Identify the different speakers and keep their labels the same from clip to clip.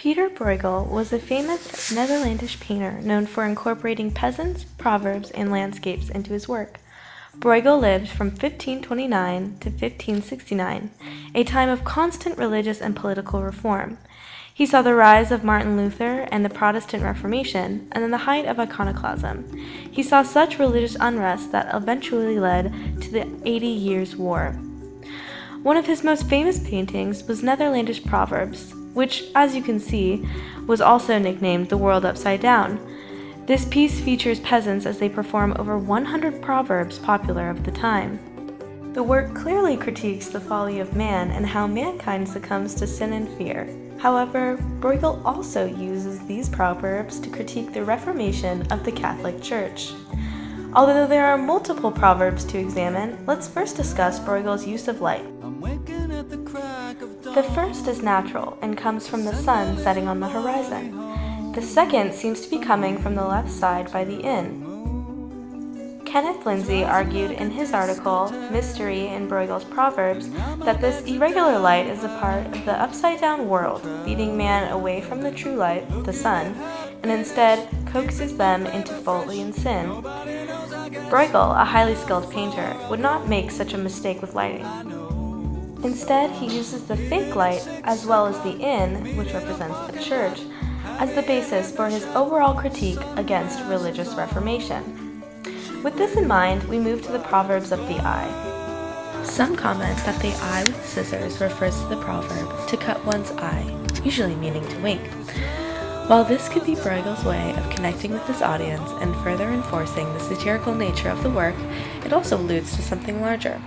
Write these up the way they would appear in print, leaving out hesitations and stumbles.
Speaker 1: Peter Bruegel was a famous Netherlandish painter known for incorporating peasants, proverbs, and landscapes into his work. Bruegel lived from 1529 to 1569, a time of constant religious and political reform. He saw the rise of Martin Luther and the Protestant Reformation, and then the height of iconoclasm. He saw such religious unrest that eventually led to the 80 Years' War. One of his most famous paintings was Netherlandish Proverbs, which, as you can see, was also nicknamed The World Upside Down. This piece features peasants as they perform over 100 proverbs popular of the time. The work clearly critiques the folly of man and how mankind succumbs to sin and fear. However, Bruegel also uses these proverbs to critique the Reformation of the Catholic Church. Although there are multiple proverbs to examine, let's first discuss Bruegel's use of light. The first is natural and comes from the sun setting on the horizon. The second seems to be coming from the left side by the inn. Kenneth Lindsay argued in his article, Mystery in Bruegel's Proverbs, that this irregular light is a part of the upside-down world, leading man away from the true light, the sun, and instead coaxes them into folly and sin. Bruegel, a highly skilled painter, would not make such a mistake with lighting. Instead, he uses the fake light, as well as the inn, which represents the church, as the basis for his overall critique against religious reformation. With this in mind, we move to the Proverbs of the Eye. Some comment that the eye with scissors refers to the proverb to cut one's eye, usually meaning to wink. While this could be Bruegel's way of connecting with his audience and further enforcing the satirical nature of the work, it also alludes to something larger.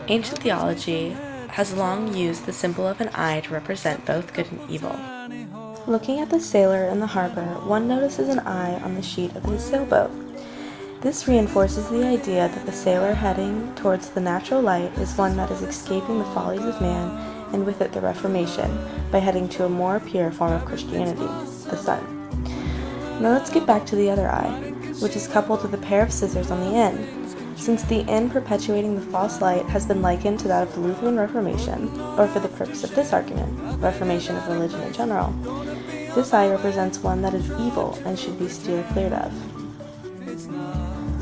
Speaker 1: Ancient theology has long used the symbol of an eye to represent both good and evil. Looking at the sailor in the harbor, one notices an eye on the sheet of his sailboat. This reinforces the idea that the sailor heading towards the natural light is one that is escaping the follies of man, and with it the Reformation, by heading to a more pure form of Christianity, the sun. Now let's get back to the other eye, which is coupled with a pair of scissors on the inn. Since the inn perpetuating the false light has been likened to that of the Lutheran Reformation, or for the purpose of this argument, Reformation of religion in general, this eye represents one that is evil and should be steered clear of.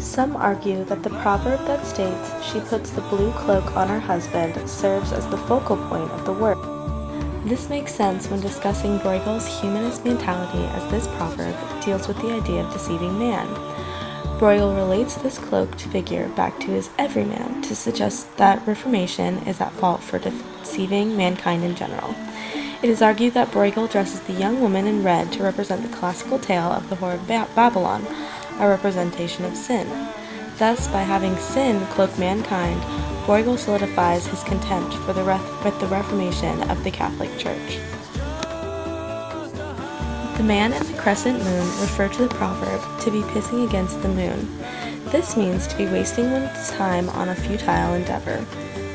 Speaker 1: Some argue that the proverb that states, "She puts the blue cloak on her husband," serves as the focal point of the work. This makes sense when discussing Bruegel's humanist mentality, as this proverb deals with the idea of deceiving man. Bruegel relates this cloaked figure back to his everyman to suggest that Reformation is at fault for deceiving mankind in general. It is argued that Bruegel dresses the young woman in red to represent the classical tale of the Whore of Babylon, a representation of sin. Thus, by having sin cloak mankind, Bruegel solidifies his contempt for the Reformation of the Catholic Church. The man and the crescent moon refer to the proverb to be pissing against the moon. This means to be wasting one's time on a futile endeavor.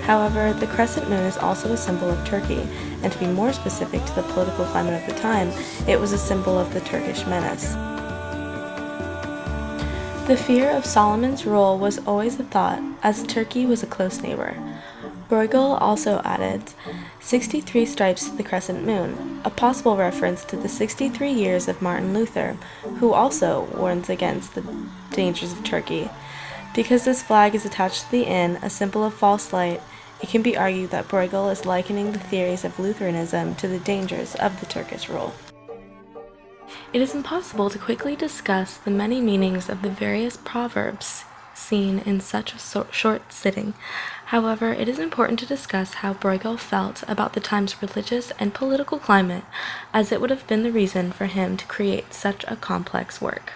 Speaker 1: However, the crescent moon is also a symbol of Turkey, and to be more specific to the political climate of the time, it was a symbol of the Turkish menace. The fear of Solomon's rule was always a thought, as Turkey was a close neighbor. Bruegel also added 63 stripes to the crescent moon, a possible reference to the 63 years of Martin Luther, who also warns against the dangers of Turkey. Because this flag is attached to the inn, a symbol of false light, it can be argued that Bruegel is likening the theories of Lutheranism to the dangers of the Turkish rule. It is impossible to quickly discuss the many meanings of the various proverbs seen in such a short sitting. However, it is important to discuss how Bruegel felt about the time's religious and political climate, as it would have been the reason for him to create such a complex work.